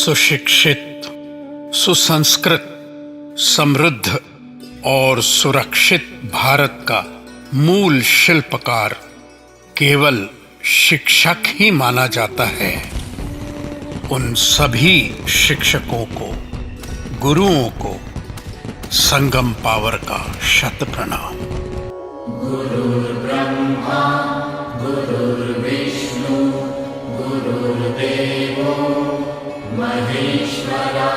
सुशिक्षित, सुसंस्कृत, समृद्ध और सुरक्षित भारत का मूल शिल्पकार केवल शिक्षक ही माना जाता है। उन सभी शिक्षकों को, गुरुओं को संगम पावर का शत प्रणाम। गुरुर्ब्रह्मा गुरुर्विष्णु गुरुर्देवो महेश्वरा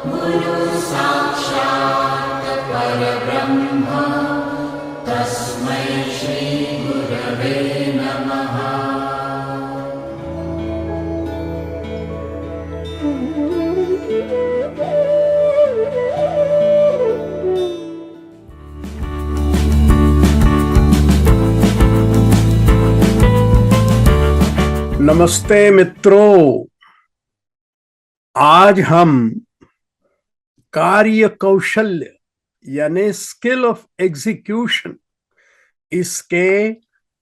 गुरु साक्षात् परब्रह्म तस्मै श्री गुरवे नमः। नमस्ते मित्रों, आज हम कार्य कौशल्य यानी स्किल ऑफ एग्जीक्यूशन इसके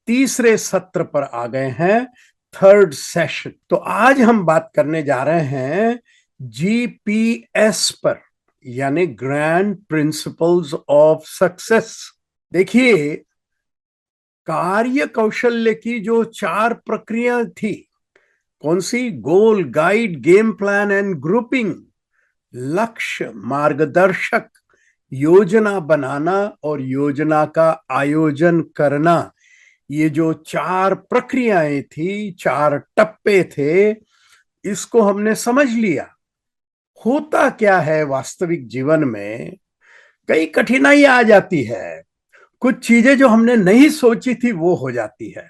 तीसरे सत्र पर आ गए हैं, थर्ड सेशन। तो आज हम बात करने जा रहे हैं जीपीएस पर यानी ग्रैंड प्रिंसिपल्स ऑफ सक्सेस। देखिए, कार्य कौशल्य की जो 4 प्रक्रिया थी, कौन सी? Goal, guide, game plan and grouping, लक्ष्य, मार्गदर्शक, योजना बनाना और योजना का आयोजन करना। ये जो 4 प्रक्रियाएं थी, 4 टप्पे थे, इसको हमने समझ लिया। होता क्या है वास्तविक जीवन में, कई कठिनाइयां आ जाती है, कुछ चीजें जो हमने नहीं सोची थी वो हो जाती है।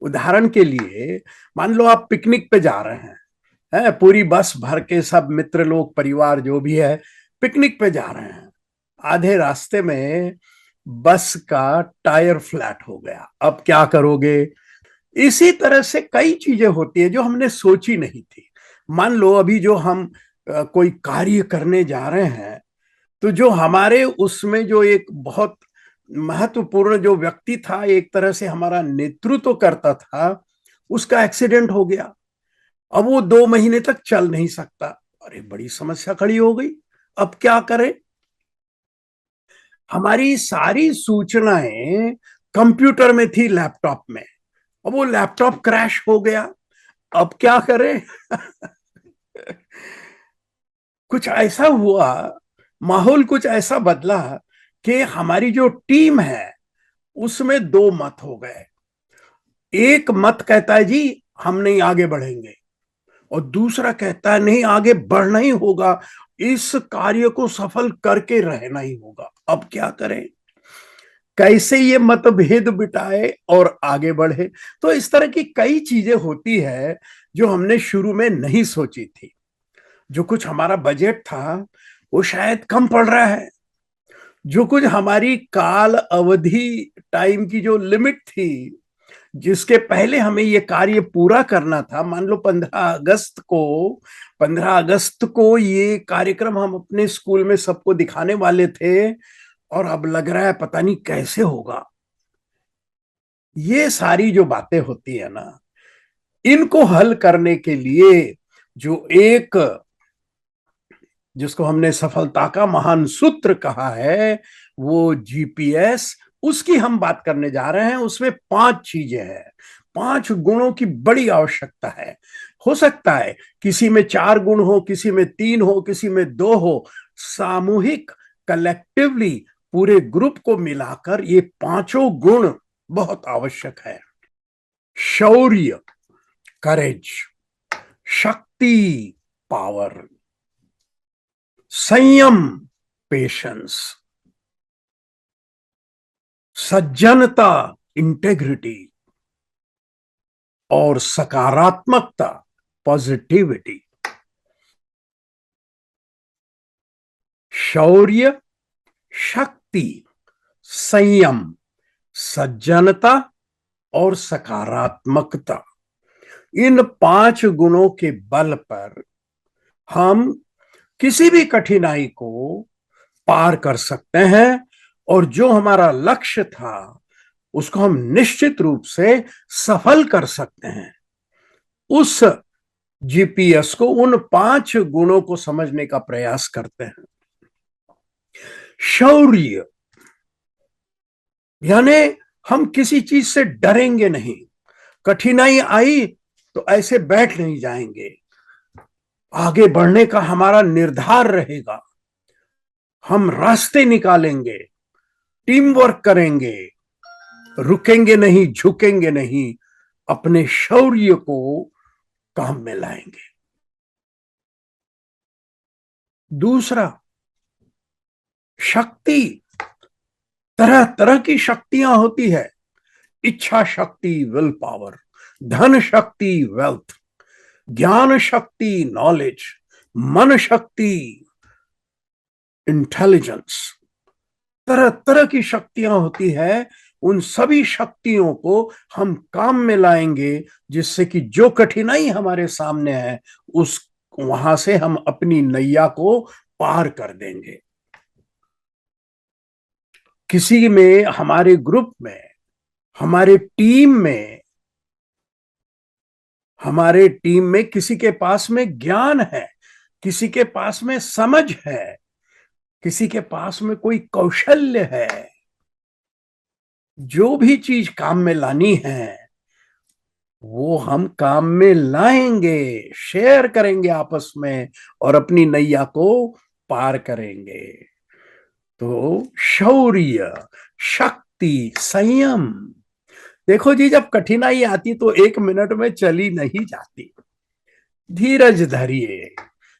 उदाहरण के लिए, मान लो आप पिकनिक पे जा रहे हैं, पूरी बस भर के सब मित्र लोग, परिवार जो भी है, पिकनिक पे जा रहे हैं। आधे रास्ते में बस का टायर फ्लैट हो गया, अब क्या करोगे? इसी तरह से कई चीजें होती है जो हमने सोची नहीं थी। मान लो अभी जो हम कोई कार्य करने जा रहे हैं, तो जो हमारे उसमें जो एक बहुत महत्वपूर्ण जो व्यक्ति था, एक तरह से हमारा नेतृत्व करता था, उसका एक्सीडेंट हो गया। अब वो 2 महीने तक चल नहीं सकता। अरे, बड़ी समस्या खड़ी हो गई, अब क्या करें? हमारी सारी सूचनाएं कंप्यूटर में थी, लैपटॉप में। अब वो लैपटॉप क्रैश हो गया, अब क्या करें? कुछ ऐसा हुआ, माहौल कुछ ऐसा बदला कि हमारी जो टीम है उसमें 2 मत हो गए। एक मत कहता है जी हम नहीं आगे बढ़ेंगे, और दूसरा कहता है नहीं, आगे बढ़ना ही होगा, इस कार्य को सफल करके रहना ही होगा। अब क्या करें? कैसे ये मतभेद बिटाए और आगे बढ़े? तो इस तरह की कई चीजें होती है जो हमने शुरू में नहीं सोची थी। जो कुछ हमारा बजट था वो शायद कम पड़ रहा है, जो कुछ हमारी काल अवधि, टाइम की जो लिमिट थी, जिसके पहले हमें ये कार्य पूरा करना था, मान लो 15 अगस्त को ये कार्यक्रम हम अपने स्कूल में सबको दिखाने वाले थे, और अब लग रहा है पता नहीं कैसे होगा। ये सारी जो बातें होती है ना, इनको हल करने के लिए जो एक, जिसको हमने सफलता का महान सूत्र कहा है, वो जीपीएस, उसकी हम बात करने जा रहे हैं। उसमें 5 चीजें हैं, 5 गुणों की बड़ी आवश्यकता है। हो सकता है किसी में 4 गुण हो, किसी में 3 हो, किसी में 2 हो। सामूहिक, कलेक्टिवली, पूरे ग्रुप को मिलाकर ये 5 गुण बहुत आवश्यक है। शौर्य, करेज, शक्ति, पावर, संयम, पेशेंस, सज्जनता, इंटेग्रिटी, और सकारात्मकता, पॉजिटिविटी। शौर्य, शक्ति, संयम, सज्जनता और सकारात्मकता, इन 5 गुणों के बल पर हम किसी भी कठिनाई को पार कर सकते हैं, और जो हमारा लक्ष्य था उसको हम निश्चित रूप से सफल कर सकते हैं। उस जीपीएस को, उन 5 गुणों को समझने का प्रयास करते हैं। शौर्य यानी हम किसी चीज से डरेंगे नहीं, कठिनाई आई तो ऐसे बैठ नहीं जाएंगे, आगे बढ़ने का हमारा निर्धार रहेगा, हम रास्ते निकालेंगे, टीम वर्क करेंगे, रुकेंगे नहीं, झुकेंगे नहीं, अपने शौर्य को काम में लाएंगे। दूसरा, शक्ति। तरह तरह की शक्तियां होती है, इच्छा शक्ति विल पावर, धन शक्ति वेल्थ, ज्ञान शक्ति नॉलेज, मन शक्ति इंटेलिजेंस। तरह तरह की शक्तियां होती है, उन सभी शक्तियों को हम काम में लाएंगे, जिससे कि जो कठिनाई हमारे सामने है उस वहां से हम अपनी नैया को पार कर देंगे। किसी में, हमारे ग्रुप में, हमारे टीम में किसी के पास में ज्ञान है, किसी के पास में समझ है, किसी के पास में कोई कौशल्य है, जो भी चीज काम में लानी है वो हम काम में लाएंगे, शेयर करेंगे आपस में और अपनी नैया को पार करेंगे। तो शौर्य, शक्ति, संयम। देखो जी, जब कठिनाई आती तो 1 मिनट में चली नहीं जाती। धीरज धरिए,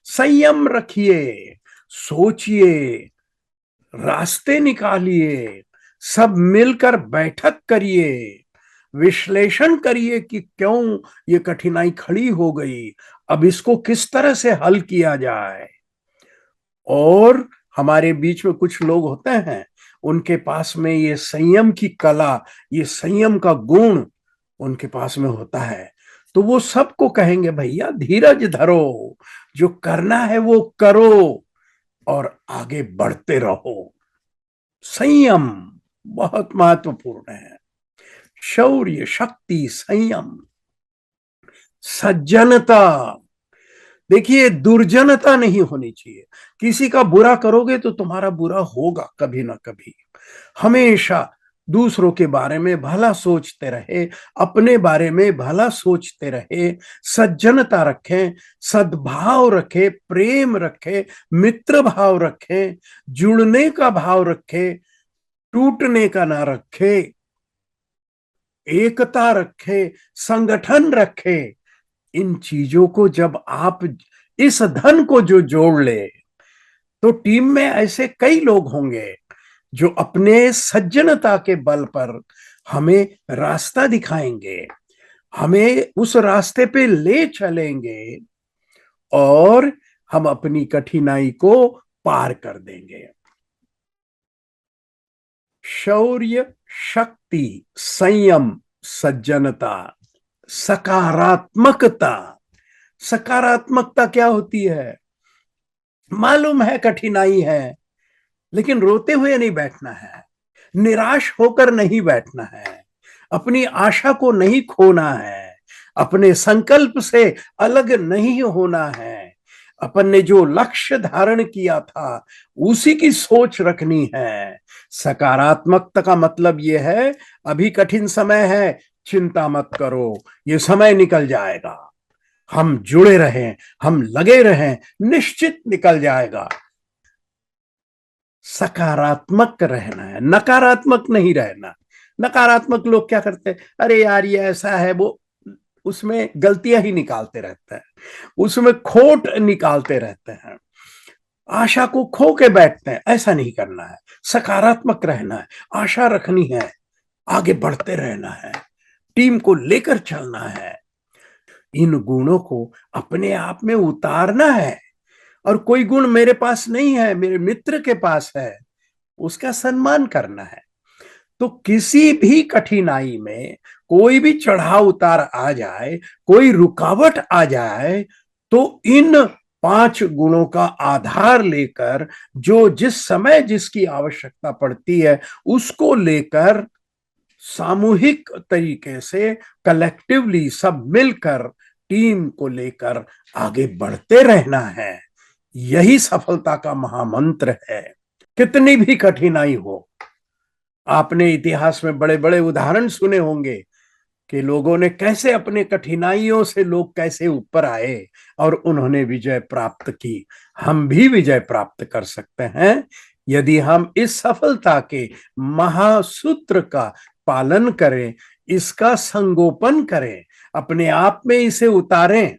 संयम रखिए, सोचिए, रास्ते निकालिए, सब मिलकर बैठक करिए, विश्लेषण करिए कि क्यों ये कठिनाई खड़ी हो गई, अब इसको किस तरह से हल किया जाए। और हमारे बीच में कुछ लोग होते हैं, उनके पास में ये संयम की कला, ये संयम का गुण उनके पास में होता है, तो वो सबको कहेंगे भैया धीरज धरो, जो करना है वो करो और आगे बढ़ते रहो। संयम बहुत महत्वपूर्ण है। शौर्य, शक्ति, संयम, सज्जनता। देखिए, दुर्जनता नहीं होनी चाहिए। किसी का बुरा करोगे तो तुम्हारा बुरा होगा कभी ना कभी। हमेशा दूसरों के बारे में भला सोचते रहे, अपने बारे में भला सोचते रहे, सज्जनता रखें, सद्भाव रखे, प्रेम रखे, मित्र भाव रखे, जुड़ने का भाव रखे, टूटने का ना रखे, एकता रखे, संगठन रखे। इन चीजों को जब आप, इस धन को जो जोड़ ले, तो टीम में ऐसे कई लोग होंगे जो अपने सज्जनता के बल पर हमें रास्ता दिखाएंगे, हमें उस रास्ते पे ले चलेंगे और हम अपनी कठिनाई को पार कर देंगे। शौर्य, शक्ति, संयम, सज्जनता, सकारात्मकता। सकारात्मकता क्या होती है? मालूम है कठिनाई है, लेकिन रोते हुए नहीं बैठना है, निराश होकर नहीं बैठना है, अपनी आशा को नहीं खोना है, अपने संकल्प से अलग नहीं होना है, अपन ने जो लक्ष्य धारण किया था उसी की सोच रखनी है। सकारात्मकता का मतलब यह है, अभी कठिन समय है, चिंता मत करो, ये समय निकल जाएगा, हम जुड़े रहें, हम लगे रहें, निश्चित निकल जाएगा। सकारात्मक रहना है, नकारात्मक नहीं रहना। नकारात्मक लोग क्या करते हैं, अरे यार ये ऐसा है, वो उसमें गलतियां ही निकालते रहते हैं, उसमें खोट निकालते रहते हैं, आशा को खो के बैठते हैं। ऐसा नहीं करना है, सकारात्मक रहना है, आशा रखनी है, आगे बढ़ते रहना है, टीम को लेकर चलना है। इन गुणों को अपने आप में उतारना है। और कोई गुण मेरे पास नहीं है, मेरे मित्र के पास है, उसका सम्मान करना है। तो किसी भी कठिनाई में कोई भी चढ़ाव उतार आ जाए, कोई रुकावट आ जाए, तो इन 5 गुणों का आधार लेकर जो जिस समय जिसकी आवश्यकता पड़ती है उसको लेकर सामूहिक तरीके से, कलेक्टिवली सब मिलकर टीम को लेकर आगे बढ़ते रहना है। यही सफलता का महामंत्र है। कितनी भी कठिनाई हो, आपने इतिहास में बड़े बड़े उदाहरण सुने होंगे कि लोगों ने कैसे अपने कठिनाइयों से लोग कैसे ऊपर आए और उन्होंने विजय प्राप्त की। हम भी विजय प्राप्त कर सकते हैं यदि हम इस सफलता के महासूत्र का पालन करें, इसका संगोपन करें, अपने आप में इसे उतारें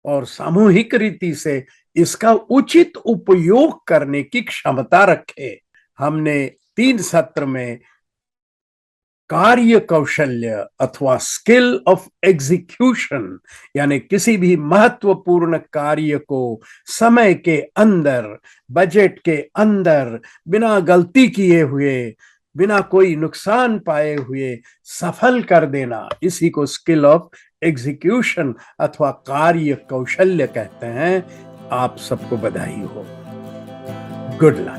और सामूहिक रीति से इसका उचित उपयोग करने की क्षमता रखें। हमने 3 सत्र में कार्य कौशल्य अथवा स्किल ऑफ एग्जीक्यूशन, यानी किसी भी महत्वपूर्ण कार्य को समय के अंदर, बजट के अंदर, बिना गलती किए हुए, बिना कोई नुकसान पाए हुए सफल कर देना, इसी को स्किल ऑफ एग्जीक्यूशन अथवा कार्य कौशल्य कहते हैं। आप सबको बधाई हो। Good luck.